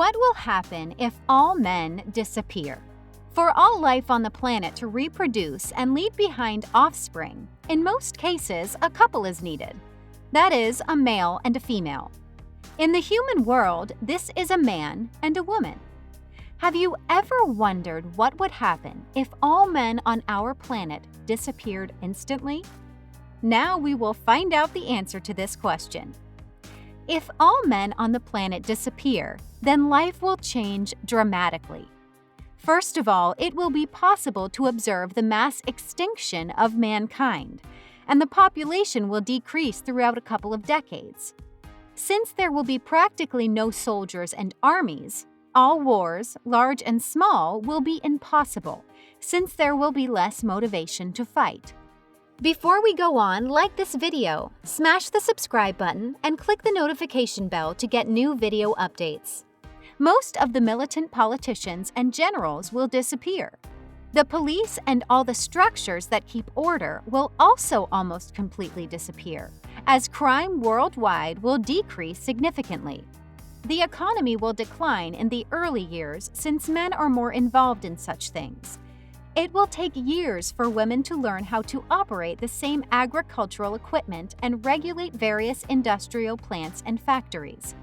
What will happen if all men disappear? For all life on the planet to reproduce and leave behind offspring, in most cases, a couple is needed. That is, a male and a female. In the human world, this is a man and a woman. Have you ever wondered what would happen if all men on our planet disappeared instantly? Now we will find out the answer to this question. If all men on the planet disappear, then life will change dramatically. First of all, it will be possible to observe the mass extinction of mankind, and the population will decrease throughout a couple of decades. Since there will be practically no soldiers and armies, all wars, large and small, will be impossible, since there will be less motivation to fight. Before we go on, like this video, smash the subscribe button, and click the notification bell to get new video updates. Most of the militant politicians and generals will disappear. The police and all the structures that keep order will also almost completely disappear, as crime worldwide will decrease significantly. The economy will decline in the early years since men are more involved in such things. It will take years for women to learn how to operate the same agricultural equipment and regulate various industrial plants and factories.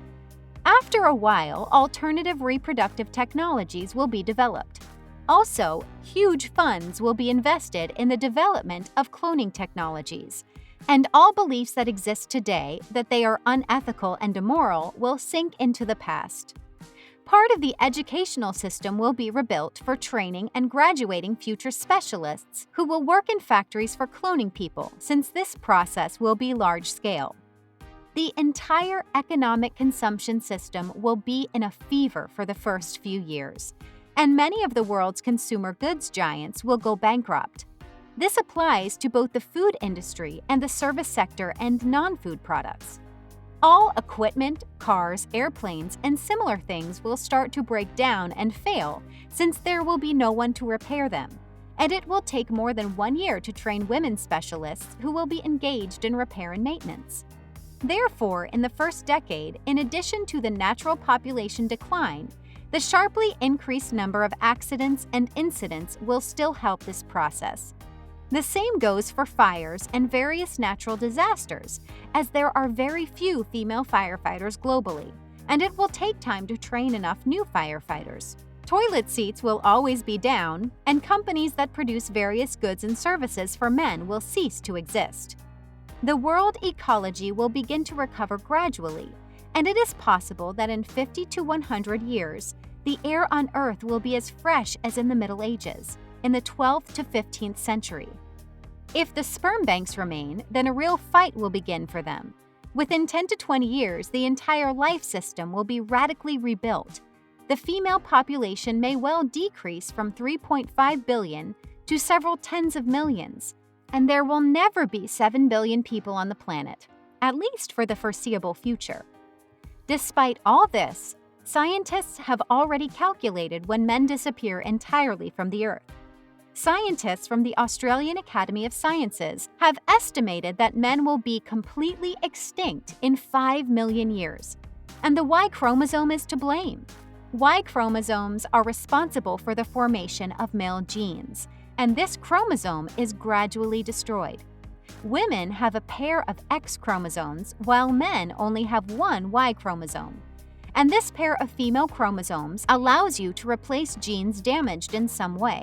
After a while, alternative reproductive technologies will be developed. Also, huge funds will be invested in the development of cloning technologies, and all beliefs that exist today that they are unethical and immoral will sink into the past. Part of the educational system will be rebuilt for training and graduating future specialists who will work in factories for cloning people, since this process will be large-scale. The entire economic consumption system will be in a fever for the first few years, and many of the world's consumer goods giants will go bankrupt. This applies to both the food industry and the service sector and non-food products. All equipment, cars, airplanes, and similar things will start to break down and fail since there will be no one to repair them, and it will take more than 1 year to train women specialists who will be engaged in repair and maintenance. Therefore, in the first decade, in addition to the natural population decline, the sharply increased number of accidents and incidents will still help this process. The same goes for fires and various natural disasters, as there are very few female firefighters globally, and it will take time to train enough new firefighters. Toilet seats will always be down, and companies that produce various goods and services for men will cease to exist. The world ecology will begin to recover gradually, and it is possible that in 50 to 100 years, the air on Earth will be as fresh as in the Middle Ages, in the 12th to 15th century. If the sperm banks remain, then a real fight will begin for them. Within 10 to 20 years, the entire life system will be radically rebuilt. The female population may well decrease from 3.5 billion to several tens of millions, and there will never be 7 billion people on the planet, at least for the foreseeable future. Despite all this, scientists have already calculated when men disappear entirely from the Earth. Scientists from the Australian Academy of Sciences have estimated that men will be completely extinct in 5 million years. And the Y chromosome is to blame. Y chromosomes are responsible for the formation of male genes, and this chromosome is gradually destroyed. Women have a pair of X chromosomes, while men only have one Y chromosome. And this pair of female chromosomes allows you to replace genes damaged in some way.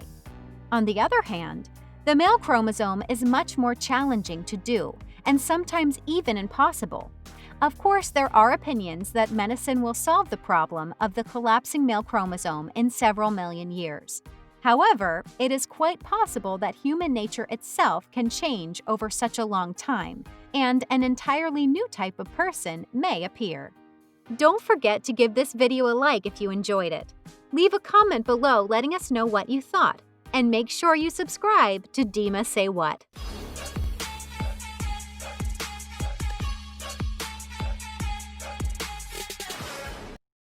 On the other hand, the male chromosome is much more challenging to do, and sometimes even impossible. Of course, there are opinions that medicine will solve the problem of the collapsing male chromosome in several million years. However, it is quite possible that human nature itself can change over such a long time, and an entirely new type of person may appear. Don't forget to give this video a like if you enjoyed it. Leave a comment below letting us know what you thought. And make sure you subscribe to Dima Say What.